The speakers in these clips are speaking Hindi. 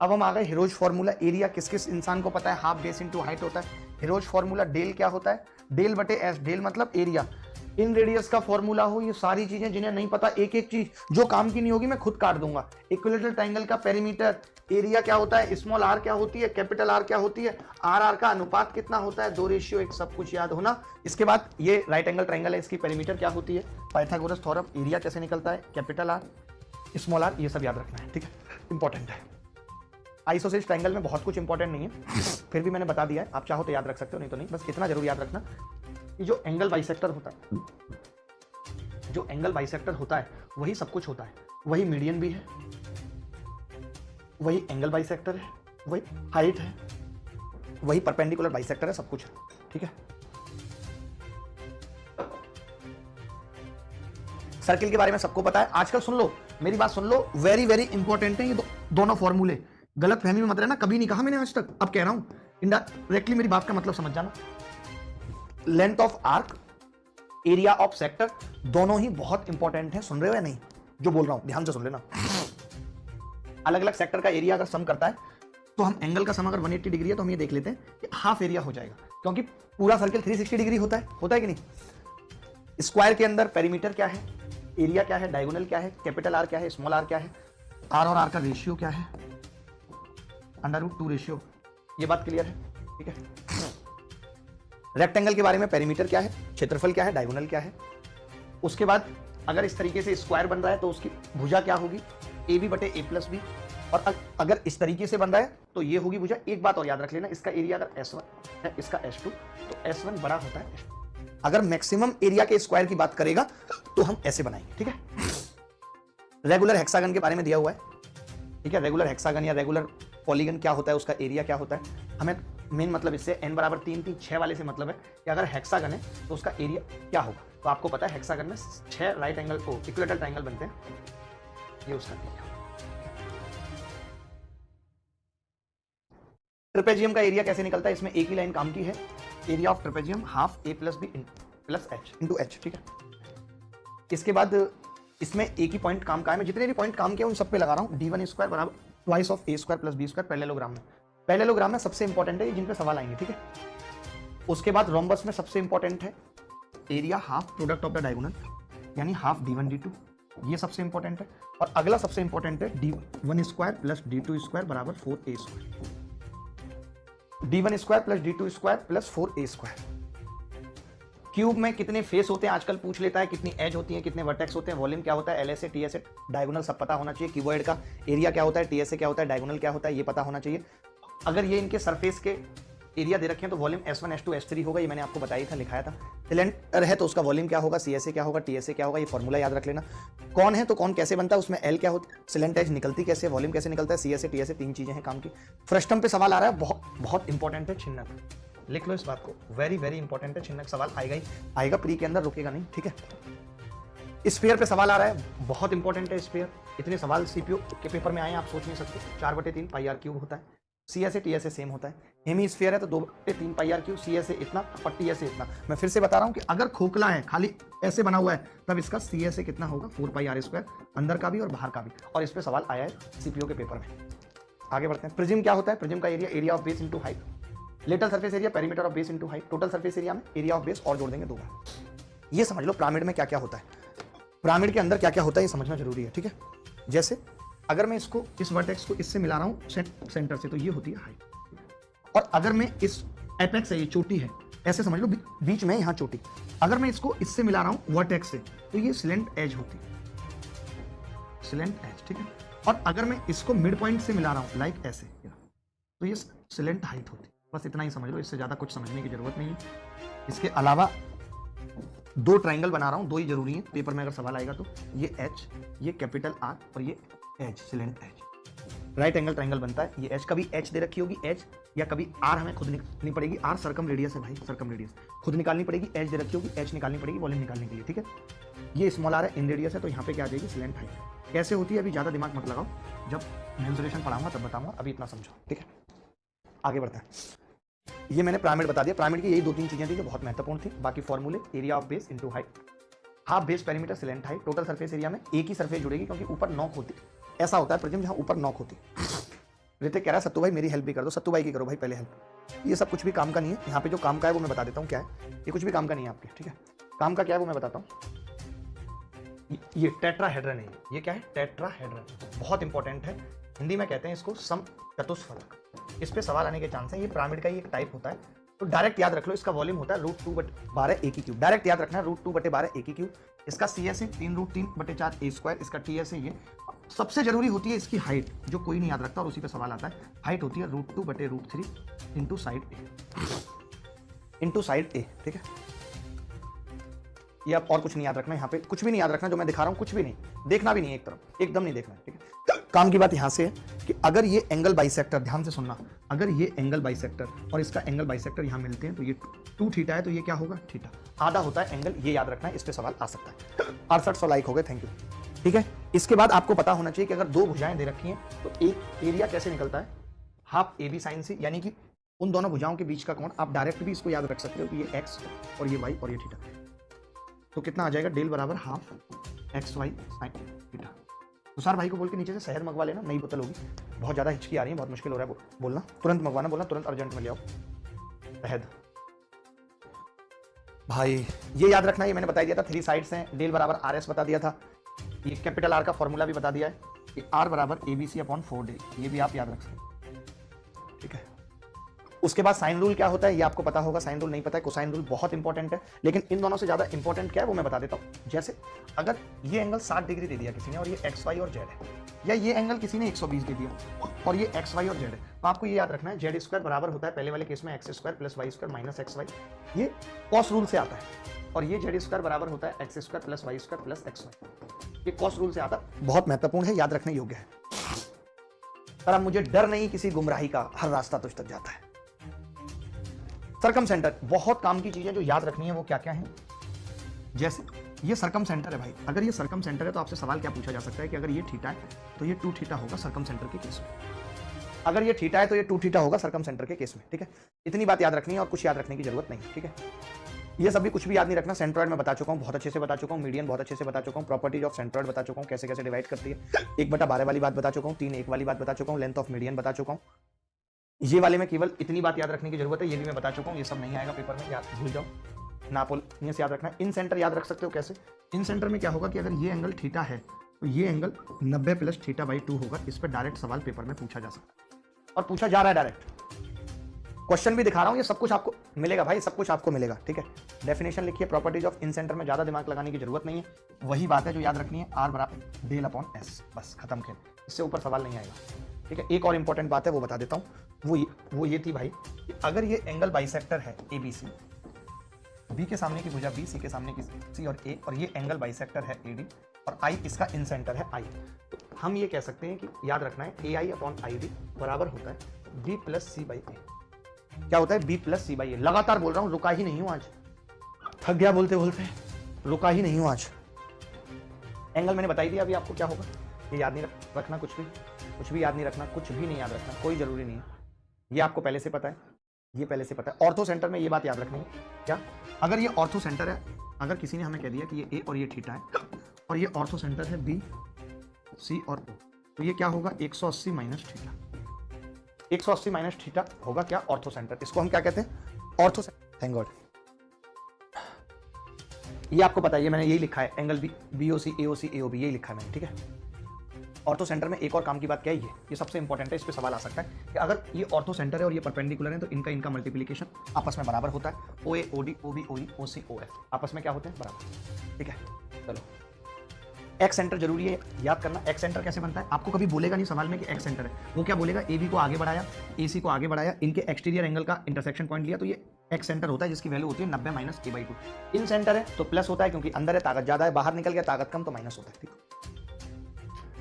अब हम आ गए हिरोज फॉर्मूला। एरिया किस किस इंसान को पता है? हाफ बेस इंटू हाइट होता है। हिरोज फॉर्मूला डेल क्या होता है? डेल बटे एस। डेल मतलब एरिया। इन रेडियस का फॉर्मूला हो, ये सारी चीजें जिन्हें नहीं पता, एक एक चीज जो काम की नहीं होगी मैं खुद काट दूंगा। इक्विलेटरल ट्रायंगल का पेरीमीटर, एरिया क्या होता है, स्मॉल आर क्या होती है, कैपिटल आर क्या होती है, आर आर का अनुपात कितना होता है, 2:1, सब कुछ याद होना। इसके बाद ये राइट एंगल ट्रायंगल है, इसकी पेरीमीटर क्या होती है, पाइथागोरस थ्योरम, एरिया कैसे निकलता है, कैपिटल आर स्मॉल आर, ये सब याद रखना है, ठीक है, इंपॉर्टेंट है। आइसोसेल्स ट्रायंगल में बहुत कुछ इंपॉर्टेंट नहीं है, फिर भी मैंने बता दिया है, आप चाहो तो याद रख सकते हो, नहीं तो नहीं, बस इतना जरूर याद रखना, ये जो एंगल बाइसेक्टर होता है, जो एंगल बाइसेक्टर होता है वही सब कुछ होता है, वही मीडियन भी है, वही एंगल बाइसेक्टर है, वही हाइट है, वही परपेंडिकुलर बाइसेक्टर है, सब कुछ है, ठीक है। सर्किल के बारे में सबको पता है आजकल। सुन लो मेरी बात, सुन लो, वेरी वेरी इंपॉर्टेंट है ये दोनों फॉर्मूले। गलत फहमी में मत रहना, कभी नहीं कहा मैंने आज तक, अब कह रहा हूं, इनडायरेक्टली मेरी बात का मतलब समझ जाना। Length of arc, area of sector, दोनों ही बहुत इंपॉर्टेंट है। सुन रहे हो या नहीं जो बोल रहा हूं? ध्यान से सुन लेना। अलग अलग सेक्टर का एरिया अगर सम करता है तो हम एंगल का सम अगर 180 डिग्री है तो हम ये देख लेते हैं कि हाफ एरिया हो जाएगा, क्योंकि पूरा सर्किल 360 डिग्री होता है कि नहीं। स्क्वायर के अंदर पेरीमीटर क्या है, एरिया क्या है, डायगोनल क्या है, कैपिटल आर क्या है, स्मॉल आर क्या है, आर और आर का रेशियो क्या है, √2 रेशियो, ये बात क्लियर है, ठीक है। रेक्टेंगल के बारे में पेरीमीटर क्या है, क्षेत्रफल क्या है, डायगोनल क्या है। उसके बाद अगर इस तरीके से स्क्वायर बन रहा है तो उसकी भुजा क्या होगी, AB बटे A+B। और अगर इस तरीके से बन रहा है तो ये होगी भुजा। एक बात और याद रख लेना, इसका एरिया अगर S1 है, इसका S2, तो S1 बड़ा होता है S2। अगर मैक्सिमम एरिया के स्क्वायर की बात करेगा तो हम ऐसे बनाएंगे, ठीक है। रेगुलर हेक्सागन के बारे में दिया हुआ है, ठीक है। रेगुलर हेक्सागन या रेगुलर पॉलीगन क्या होता है, उसका एरिया क्या होता है। हमें मेन मतलब इससे n बराबर 3 3 6 वाले से मतलब है कि अगर हेक्सागन है तो उसका एरिया क्या होगा। तो आपको पता है हेक्सागन में 6 राइट एंगल को इक्विलेटरल ट्रायंगल बनते हैं, ये उसका एरिया। ट्रेपेजियम का एरिया कैसे निकलता है, इसमें एक ही लाइन काम की है, area of trapezium half A+B plus H into H, ठीक है। इसके बाद इसमें एक ही पॉइंट काम का है, मैं जितने भी पॉइंट काम किया उन सब पे लगा रहा हूँ। D1² बराबर twice of A² plus B² parallelogram में। पैरेललोग्राम में सबसे इंपॉर्टेंट है जिन पे सवाल आएंगे, ठीक है। उसके बाद रोम्बस में सबसे इंपॉर्टेंट है area half product of the diagonal, यानी हाफ D1 D2, ये सबसे इंपॉर्टेंट है। और अगला सबसे इंपॉर्टेंट है D1² प्लस D2² बराबर 4A², D1² plus D2² plus 4A²। Cube में कितने फेस होते हैं आजकल पूछ लेता है, कितनी एज होती है, कितने वर्टेक्स होते हैं, वॉल्यूम क्या होता है, LSA TSA डायगोनल सब पता होना चाहिए। क्यूबॉइड का एरिया क्या होता है, TSA क्या होता है, डायगोनल क्या होता है, ये पता होना चाहिए। अगर ये इनके सरफेस के एरिया दे रखे हैं तो वॉल्यूम S1 S2 S3 होगा, ये मैंने आपको बताया था, लिखाया था। सिलेंडर है तो उसका वॉल्यूम क्या होगा, CSA क्या होगा, TSA क्या होगा, ये फॉर्मूला याद रख लेना। कौन है तो कौन कैसे बनता है, उसमें L क्या होता है, सिलेंडर एज निकलती कैसे, वॉल्यूम कैसे निकलता है, CSA TSA 3 चीजें हैं काम की। फ्रस्टम पे सवाल आ रहा है, बहुत बहुत इंपॉर्टेंट है छिन्नक, लिख लो इस बात को, वेरी वेरी इंपॉर्टेंट है छिन्नक। सवाल आएगा ही आएगा, प्री के अंदर रुकेगा नहीं, ठीक है। स्फीयर पे सवाल आ रहा है, बहुत इंपॉर्टेंट है स्फीयर। इतने सवाल सीपीओ के पेपर में आए आप सोच नहीं सकते। 4/3 पाई आर क्यूब होता है, CSA TSA सेम होता है। हेमी स्फीयर है तो 2/3 पाई आर क्यूब, CSA इतना और TSA इतना। मैं फिर से बता रहा हूँ कि अगर खोखला है, खाली ऐसे बना हुआ है, तब इसका CSA कितना होगा, 4πr², अंदर का भी और बाहर का भी। और इस पे सवाल आया है सीपीओ के पेपर में। आगे बढ़ते हैं। प्रिज्म क्या होता है, प्रिज्म का area of base into height, lateral surface area perimeter of base into height, total surface area में एरिया ऑफ बेस और जोड़ देंगे 2 बार। ये समझ लो पिरामिड में क्या क्या होता है, पिरामिड के अंदर क्या क्या होता है, ये समझना जरूरी है, ठीक है। जैसे अगर मैं इसको, इस वर्टेक्स को इससे मिला रहा हूँ सेंटर से, तो ये होती है हाइट। और अगर मैं इस एपेक्स है, ये चोटी है, ऐसे समझ लो बीच में यहाँ चोटी, अगर मैं इसको इससे मिला रहा हूँ वर्टेक्स से, तो ये स्लेंट एज होती है, स्लेंट एज, ठीक है। और अगर मैं इसको मिड पॉइंट से मिला रहा हूँ लाइक ऐसे, तो ये स्लेंट हाइट होती है। बस इतना ही समझ लो, इससे ज्यादा कुछ समझने की जरूरत नहीं है। इसके अलावा 2 ट्रायंगल बना रहा हूं, 2 ही जरूरी है, पेपर में अगर सवाल आएगा तो। ये H, ये कैपिटल R और ये H, slant edge. Right angle triangle बनता है। ये H, कभी H दे रखी होगी H, या कभी R हमें खुद निकालनी पड़ेगी। R सर्कम रेडियस है भाई, सर्कम रेडियस खुद निकालनी पड़ेगी। H दे रखी होगी, H निकालनी पड़ेगी वॉल्यूम निकालने के लिए, ठीक है। ये स्मॉल r है, इन रेडियस है, तो यहाँ पे क्या आ जाएगी, स्लेंट हाइट। कैसे होती है अभी ज्यादा दिमाग मत लगाओ, जब मेंसुरेशन पढ़ाऊंगा तब बताऊंगा, अभी इतना समझो, ठीक है। आगे बढ़ते हैं। ये मैंने पिरामिड बता दिया। पिरामिड की यही 2-3 चीजें थी जो बहुत महत्वपूर्ण थी। बाकी फॉर्मूले, area of base into height, half base perimeter slant height, total surface area में एक ही सरफेस जुड़ेगी क्योंकि ऊपर नॉक होती है। ऐसा होता है प्रिज्म जहां ऊपर नॉक होती है। ऋतिक कह रहा है सत्तू भाई मेरी हेल्प भी कर दो, सत्तू भाई की करो भाई पहले हेल्प। ये सब कुछ भी काम का नहीं है, यहाँ पे जो काम का है वो मैं बता देता हूँ क्या है। ये कुछ भी काम का नहीं है आपके, ठीक है। काम का क्या है वो मैं बताता हूँ। ये टेट्राहेड्रन है, ये क्या है, टेट्राहेड्रन, बहुत इंपॉर्टेंट है। हिंदी में कहते हैं इसको सम चतुष्फलक। इस पे सवाल आने के चांस है। ये पिरामिड का ही एक टाइप होता है, तो डायरेक्ट याद रख लो इसका वॉल्यूम होता है √2/12 ए की क्यूब। डायरेक्ट याद रखना है √2/12 ए की क्यूब। इसका CS है 3√3/4 ए स्क्वायर। इसका TS है ये। सबसे जरूरी होती है इसकी हाइट, जो कोई नहीं याद रखता और उसी पे सवाल आता है। हाइट होती है √2/√3 इंटू साइड ए, ठीक है। ये आप और कुछ नहीं याद रखना, यहाँ पे कुछ भी नहीं याद रखना जो मैं दिखा रहा हूँ, कुछ भी नहीं देखना, भी नहीं एक तरफ, एकदम नहीं देखना है, ठीक है। काम की बात यहां से है कि अगर ये एंगल बाइसेक्टर, ध्यान से सुनना, अगर ये एंगल बाइसेक्टर और इसका एंगल बाइसेक्टर यहां मिलते हैं तो ये 2 थीटा है, तो ये क्या होगा, थीटा आधा होता है एंगल। ये याद रखना है, इस पे सवाल आ सकता है। 6800 लाइक हो गए, थैंक यू, ठीक है। इसके बाद आपको पता होना चाहिए कि अगर 2 भुजाएं दे रखी हैं तो एक एरिया कैसे निकलता है, हाफ AB sin C, यानी कि उन दोनों भुजाओं के बीच का कोण। आप डायरेक्ट भी इसको याद रख सकते हो कि ये x और ये y और ये थीटा, तो कितना आ जाएगा, डेल बराबर half XY sin theta. Tushar भाई को बोल के नीचे से शहद मंगवा लेना, नई बोतल होगी, बहुत ज़्यादा हिचकी आ रही है, बहुत मुश्किल हो रहा है बोलना, तुरंत मंगवाना, बोलना तुरंत अर्जेंट में ले आओ शहद। भाई ये याद रखना, ये मैंने बता दिया था, 3 साइड्स हैं, डेल बराबर RS बता दिया था, ये कैपिटल R का फॉर्मूला भी बता दिया है कि R बराबर ABC/4 ये भी आप याद रख सकते, ठीक है। उसके बाद साइन रूल क्या होता है ये आपको पता होगा, साइन रूल नहीं पता है, कोसाइन रूल बहुत इंपॉर्टेंट है, लेकिन इन दोनों से ज्यादा इंपॉर्टेंट क्या है वो मैं बता देता हूं। जैसे अगर ये एंगल 60 डिग्री दे दिया किसी ने और ये XY और Z है, या ये एंगल किसी ने 120 दे दिया और ये XY और Z है, तो आपको ये याद रखना है Z² बराबर होता है पहले वाले केस में x² + y² - xy, ये कॉस रूल से आता है, और ये Z² बराबर होता है x² + y² + xy, ये कॉस रूल से आता है, बहुत महत्वपूर्ण है, याद रखने योग्य है। पर अब मुझे डर नहीं किसी गुमराही का, हर रास्ता तुझ तक जाता है। सर्कम सेंटर, बहुत काम की चीजें जो याद रखनी है वो क्या क्या है, जैसे ये सर्कम सेंटर है भाई, अगर ये सर्कम सेंटर है तो आपसे सवाल क्या पूछा जा सकता है कि अगर ये थीटा है तो ये 2 थीटा होगा सर्कम सेंटर के केस में, अगर ये थीटा है तो ये 2 थीटा होगा सर्कम सेंटर के केस में, ठीक है। इतनी बात याद रखनी है और कुछ याद रखने की जरूरत नहीं, ठीक है। ये सब भी कुछ भी याद नहीं रखना। सेंट्रॉइड में बता चुका हूँ, बहुत अच्छे से बता चुका हूँ, मीडियन बहुत अच्छे से बता चुका हूँ, प्रॉपर्टीज ऑफ सेंट्रॉइड बता चुका हूँ, कैसे कैसे डिवाइड करती है, 1/12 वाली बात बता चुका हूँ, 3/1 वाली बात बता चुका हूँ, लेंथ ऑफ मीडियन बता चुका हूँ। ये वाले में केवल इतनी बात याद रखने की जरूरत है, ये भी मैं बता चुका हूँ, ये सब नहीं आएगा पेपर में, याद भूल जाओ। नापोलियन याद रखना है। इन सेंटर याद रख सकते हो कैसे, इन सेंटर में क्या होगा कि अगर ये एंगल थीटा है तो ये एंगल 90 + θ/2 होगा। इस पर डायरेक्ट सवाल पेपर में पूछा जा सकता है और पूछा जा रहा है डायरेक्ट, क्वेश्चन भी दिखा रहा हूँ, ये सब कुछ आपको मिलेगा भाई, सब कुछ आपको मिलेगा, ठीक है। डेफिनेशन लिखिए, प्रॉपर्टीज ऑफ इन सेंटर में ज्यादा दिमाग लगाने की जरूरत नहीं है, वही बात है जो याद रखनी है, R बराबर डेल/S, बस खत्म खेल, इससे ऊपर सवाल नहीं आएगा, ठीक है। एक और इंपॉर्टेंट बात है वो बता देता हूँ, वो ये थी भाई कि अगर ये एंगल बाइसेक्टर है ABC, B के सामने की भुजा B, C के सामने की C और A, और ये एंगल बाइसेक्टर है AD और I इसका इन सेंटर है I, तो हम ये कह सकते हैं कि याद रखना है AI/ID बराबर होता है B + C/A। क्या होता है, B + C/A। लगातार बोल रहा हूँ, रुका ही नहीं हूँ आज, थक गया बोलते बोलते, रुका ही नहीं हूँ आज। एंगल मैंने बताई दिया अभी आपको क्या होगा, ये याद नहीं रखना, कुछ भी याद नहीं रखना, कुछ भी नहीं याद रखना, कोई जरूरी नहीं है, ये आपको पहले से पता है, ये पहले से पता है। ऑर्थो सेंटर में ये बात याद रखनी है, क्या, अगर ये ऑर्थो सेंटर है, अगर किसी ने हमें कह दिया कि ये A और ये थीटा है और ये ऑर्थो सेंटर है B, C और O, तो ये क्या होगा, 180 - थीटा, 180 - थीटा होगा क्या, ऑर्थो सेंटर। इसको हम क्या कहते हैं, ऑर्थो सेंटर। थैंक गॉड, ये आपको पता है, ये मैंने यही लिखा है, एंगल BOC AOC AOB यही लिखा है मैंने, ठीक है। ऑर्थो सेंटर में एक और काम की बात क्या है, ये सबसे इंपॉर्टेंट है, इस पे सवाल आ सकता है कि अगर ये ऑर्थो सेंटर है और ये परपेंडिकुलर है तो इनका मल्टीप्लिकेशन आपस में बराबर होता है, OA OD OB OE OC OF आपस में क्या होते हैं, बराबर, ठीक है। चलो, एक्स सेंटर जरूरी है याद करना। एक्स सेंटर कैसे बनता है, आपको कभी बोलेगा नहीं सवाल में कि एक्स सेंटर है, वो क्या बोलेगा, AB को आगे बढ़ाया, AC को आगे बढ़ाया, इनके एक्सटीरियर एंगल का इंटरसेक्शन पॉइंट लिया, तो ये एक्स सेंटर होता है जिसकी वैल्यू होती है 90 - A/2। इन सेंटर है तो प्लस होता है क्योंकि अंदर है ताकत ज्यादा है, बाहर निकल गया ताकत कम तो माइनस होता है, ठीक।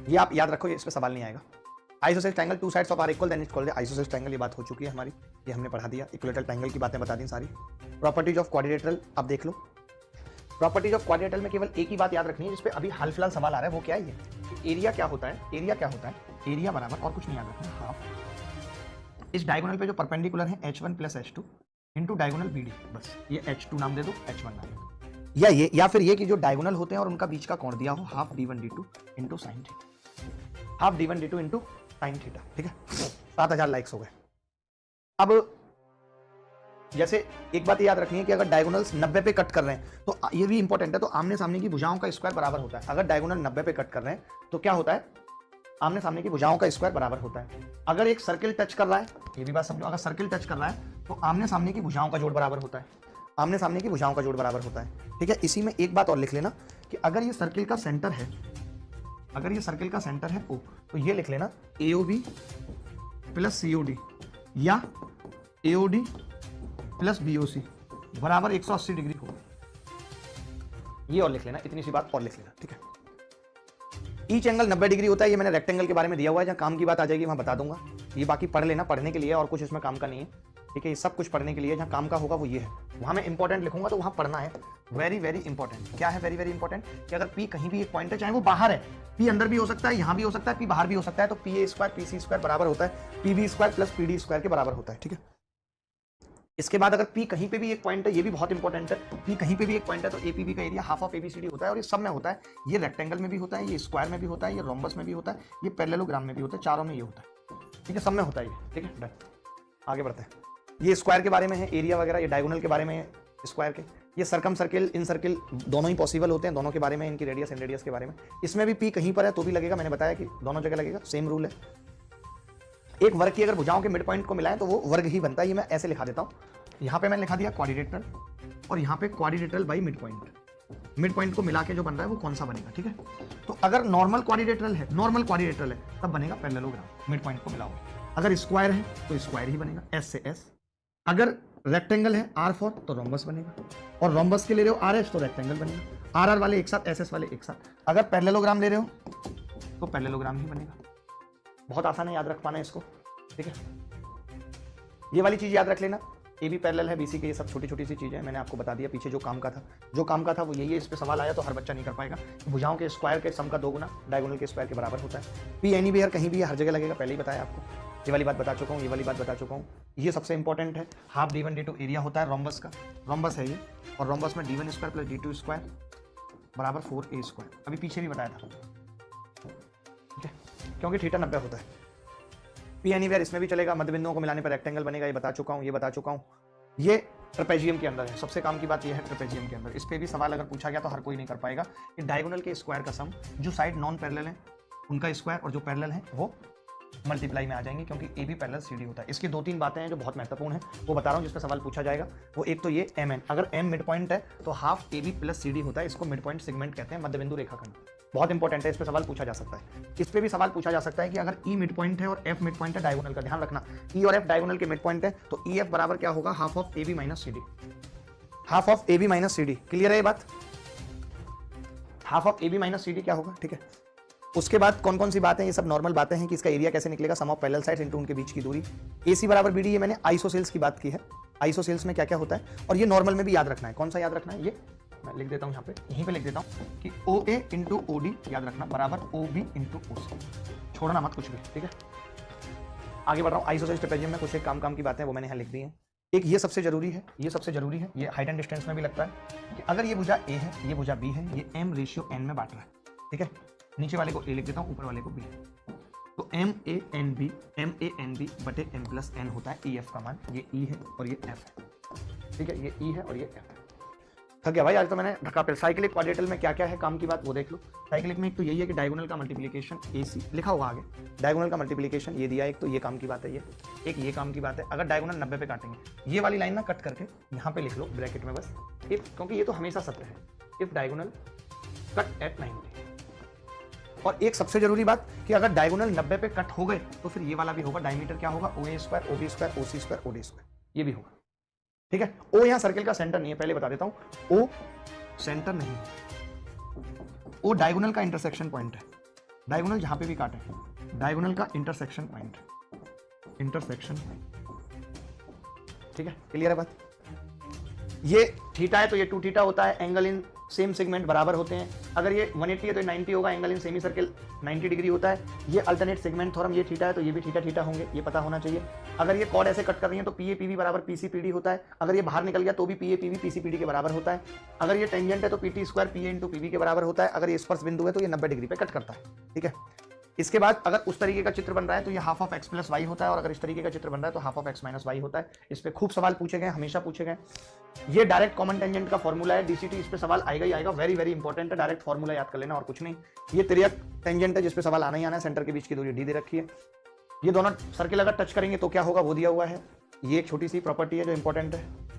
ये आप याद रखो, इस पे सवाल नहीं आएगा। Isosceles triangle 2 sides of are equal then it's called isosceles triangle, ये बात हो चुकी है हमारी, ये हमने पढ़ा दिया। इक्विलैटरल ट्रायंगल की बातें बता दी सारी। प्रॉपर्टीज ऑफ क्वाड्रिलेटरल आप देख लो, प्रॉपर्टीज ऑफ क्वाड्रिलेटरल में केवल एक ही बात याद रखनी है जिस पे अभी हाल फिलहाल सवाल आ रहा है, वो क्या है, ये एरिया क्या होता है, एरिया क्या होता है, एरिया बराबर और कुछ नहीं याद रखना, हाफ इस डायगोनल पे जो परपेंडिकुलर है H1 + H2 into diagonal BD, बस ये H2 नाम दे दो, H1 नाम दे दो, या फिर ये कि जो डायगोनल होते हैं और उनका बीच का कोण दिया हो, half D1 D2 into sine theta, half D1 D2 into sine theta, ठीक है। 7,000 लाइक्स हो गए। अब जैसे एक बात याद रखनी है कि अगर डायगोनल्स 90 पे कट कर रहे हैं तो ये भी इंपॉर्टेंट है, तो आमने सामने की भुजाओं का स्क्वायर बराबर होता है। अगर डायगोनल 90 पे कट कर रहे हैं तो क्या होता है, आमने सामने की भुजाओं का स्क्वायर बराबर होता है। अगर एक सर्किल टच कर रहा है, ये भी बात समझो, अगर सर्किल टच कर रहा है तो आमने सामने की भुजाओं का जोड़ बराबर होता है, आमने सामने की भुजाओं का जोड़ बराबर होता है। ठीक है, इसी में एक बात और लिख लेना कि अगर ये सर्किल का सेंटर है, अगर ये सर्किल का सेंटर है O, तो ये लिख लेना AOB प्लस COD या AOD प्लस BOC बराबर 180 डिग्री होगा। ये और लिख लेना, इतनी सी बात और लिख लेना। ठीक है, ईच एंगल 90 डिग्री होता है। ये मैंने रेक्टेंगल के बारे में दिया हुआ है, जहाँ काम की बात आ जाएगी वहां बता दूंगा। ये बाकी पढ़ लेना, पढ़ने के लिए और कुछ इसमें काम का नहीं है। ठीक है, ये सब कुछ पढ़ने के लिए, जहाँ काम का होगा वो ये है। वहां मैं इंपॉर्टेंट लिखूंगा तो वहां पढ़ना है। Very very important. क्या है वेरी वेरी इंपॉर्टेंट, कि अगर P कहीं भी एक पॉइंट है, चाहे वो बाहर है, P अंदर भी हो सकता है, यहाँ भी हो सकता है, P बाहर भी हो सकता है, तो PA स्क्वायर PC स्क्वायर बराबर होता है PB square plus PD square के बराबर होता है। ठीक है, इसके बाद अगर P कहीं पे भी एक पॉइंट है, ये भी बहुत इंपॉर्टेंट है, P कहीं पे भी एक पॉइंट है तो APB का एरिया हाफ ऑफ ABCD होता है। और ये सब में होता है, ये रेक्टेंगल में भी होता है, ये स्क्वायर में भी होता है, ये रोम्बस में भी होता है, ये पैरेललोग्राम में भी होता है, चारों में ये होता है। ठीक है, सब में होता है ये। ठीक है, डन। आगे बढ़ते हैं। ये स्क्वायर के बारे में है, एरिया वगैरह, ये डायगोनल के बारे में है स्क्वायर के, ये सर्कम सर्किल इन सर्किल दोनों ही पॉसिबल होते हैं, दोनों के बारे में, इनकी रेडियस इन रेडियस के बारे में। इसमें भी P कहीं पर है तो भी लगेगा, मैंने बताया कि दोनों जगह लगेगा, सेम रूल है। एक वर्ग की अगर भुजाओं के मिड पॉइंट को मिलाएं तो वो वर्ग ही बनता है। ये मैं ऐसे लिखा देता हूँ, यहाँ पे मैंने लिखा दिया क्वाड्रिलेटरल, और यहाँ पे quadrilateral by mid point. Mid point को मिला के जो बन रहा है वो कौन सा बनेगा। ठीक है, तो अगर नॉर्मल क्वाड्रिलेटरल है, नॉर्मल क्वाड्रिलेटरल है, तब बनेगा पैरेललोग्राम, मिड पॉइंट को मिलाओगे। अगर स्क्वायर है तो स्क्वायर ही बनेगा, S से S। अगर रेक्टेंगल है R4 तो रोम्बस बनेगा, और रोम्बस के ले रहे हो RS तो रेक्टेंगल बनेगा। RR वाले एक साथ, SS वाले एक साथ। अगर पैरेललोग्राम ले रहे हो तो पैरेललोग्राम ही बनेगा। बहुत आसान है याद रख पाना इसको। ठीक है, ये वाली चीज याद रख लेना, AB पैरेलल है BC के, ये सब छोटी छोटी सी चीजें मैंने आपको बता दिया। पीछे जो काम का था, वो यही है। इस पे सवाल आया तो हर बच्चा नहीं कर पाएगा। भुजाओं के स्क्वायर के सम का 2 गुना डायगोनल के स्क्वायर के बराबर होता है। P एनीवेयर कहीं भी हर जगह लगेगा, पहले ही बताया आपको। ये वाली बात बता चुका हूँ, ये वाली बात बता चुका हूँ। ये सबसे इंपॉर्टेंट है, हाफ D1 D2 एरिया होता है रोम्बस का, रोम्बस है ये, और रोम्बस में D1 square plus D2 square बराबर 4A स्क्वायर। अभी पीछे भी बताया था। ठीक है, क्योंकि थीटा 90 होता है। P एनीवेयर इसमें भी चलेगा, मध्य बिंदुओं को मिलाने पर रेक्टेंगल बनेगा, ये बता चुका हूँ, ये बता चुका हूँ। ये ट्रेपेजियम के अंदर है, सबसे काम की बात ये है ट्रेपेजियम के अंदर। इस पे भी सवाल अगर पूछा गया तो हर कोई नहीं कर पाएगा कि डायगोनल के स्क्वायर का सम, जो साइड नॉन पैरेलल है उनका स्क्वायर और जो पैरेलल है वो मल्टीप्लाई में आ जाएंगे, क्योंकि AB पैरेलल CD होता है। इसकी 2-3 बातें हैं जो बहुत महत्वपूर्ण है, वो बता रहा हूँ, जिस पर सवाल पूछा जाएगा। वो एक तो ये MN, अगर M मिड पॉइंट है तो हाफ AB प्लस CD होता है, इसको मिड पॉइंट सेगमेंट कहते हैं, मध्य बिंदु रेखाखंड। बहुत इंपॉर्टेंट है, इस पर सवाल पूछा जा सकता है। इस पे भी सवाल पूछा जा सकता है कि अगर E मिड पॉइंट है और F मिड पॉइंट है डायगोनल का, ध्यान रखना E और F डायगोनल के मिड पॉइंट है, तो EF बराबर क्या होगा, half of AB minus CD, half of AB minus CD। Clear है ये बात, half of AB minus CD क्या होगा। ठीक है, उसके बाद कौन कौन सी बातें, ये सब नॉर्मल बातें हैं कि इसका एरिया कैसे निकलेगा, सम ऑफ पैरेलल साइड्स इनटू उनके बीच की दूरी। AC बराबर BD, ये मैंने आइसोसेल्स की बात की है, आइसोसेल्स में क्या क्या होता है, और ये नॉर्मल में भी याद रखना है। कौन सा याद रखना है, ये मैं लिख देता हूँ यहाँ पे, यहीं पे लिख देता हूँ कि OA इंटू OD याद रखना बराबर OB इंटू OC, छोड़ना मत कुछ भी। ठीक है, आगे बढ़ रहा हूँ। आइसोसेल्स ट्रेपेजियम में कुछ एक काम की बातें वो मैंने यहाँ लिख दी हैं। एक ये सबसे जरूरी है, ये सबसे जरूरी है, ये हाइट एंड डिस्टेंस में भी लगता है कि अगर ये भुजा A है, ये भुजा B है, ये M/N में बांट रहा है। ठीक है, नीचे वाले को A लिख देता हूँ, ऊपर वाले को B, तो MANB बटे M+N होता है EF का मान। ये E है और ये F है। ठीक है, ये E है और ये F है। थक गया भाई आज तो मैंने ढका पे। साइक्लिक क्वाड्रेटल में क्या क्या है काम की बात वो देख लो। साइक्लिक में एक तो यही है कि डायगोनल का मल्टीप्लिकेशन AC लिखा होगा आगे, डायगोनल का मल्टीप्लिकेशन ये दिया, एक तो ये काम की बात है, ये एक ये काम की बात है। अगर डायगोनल 90 पे काटेंगे, ये वाली लाइन ना कट करके यहाँ पे लिख लो ब्रैकेट में बस इफ, क्योंकि ये तो हमेशा सत्य है, इफ डायगोनल कट एट 90। और एक सबसे जरूरी बात कि अगर डायगोनल 90 पे कट हो गए तो फिर ये वाला भी होगा, डायमीटर क्या होगा, OA square OB square OC square OD square, ये भी होगा। ठीक है, O यहाँ सर्किल का सेंटर नहीं है, पहले बता देता हूं, O सेंटर नहीं है, O डायगोनल का इंटरसेक्शन पॉइंट है। डायगोनल जहां पे भी काटे, डायगोनल का इंटरसेक्शन पॉइंट, इंटरसेक्शन पॉइंट। ठीक है, क्लियर है बात। ये थीटा है तो ये 2 थीटा होता है, एंगल इन सेम सेगमेंट बराबर होते हैं। अगर ये 180 है तो 90 होगा, angle in semi circle 90 degree होता है। ये अल्टरनेट सेगमेंट थ्योरम, ये थीटा है तो ये भी थीटा थीटा होंगे, ये पता होना चाहिए। अगर ये कॉर्ड ऐसे कट कर रही है तो PA PB बराबर PC PD होता है। अगर ये बाहर निकल गया तो भी PA PB PC PD के बराबर होता है। अगर ये टेंजेंट है तो PT square PA into PB के बराबर होता है। अगर ये स्पर्श बिंदु है तो ये 90 डिग्री पे कट करता है। ठीक है, इसके बाद अगर उस तरीके का चित्र बन रहा है तो ये half of X plus Y होता है, और अगर इस तरीके का चित्र बन रहा है तो half of X minus Y होता है। इस पे खूब सवाल पूछे गए, हमेशा पूछे गए। ये डायरेक्ट कॉमन टेंजेंट का फॉर्मूला है, डीसीटी, इस पे सवाल आएगा ही आएगा, वेरी वेरी इंपॉर्टेंट है, डायरेक्ट फॉर्मूला याद कर लेना और कुछ नहीं। ये तिर्यक टेंजेंट है जिसपे सवाल आना ही आना है, सेंटर के बीच की दूरी डी दे रखी है। ये दोनों सर्किल अगर टच करेंगे तो क्या होगा वो दिया हुआ है। ये एक छोटी सी प्रॉपर्टी है जो इंपॉर्टेंट है।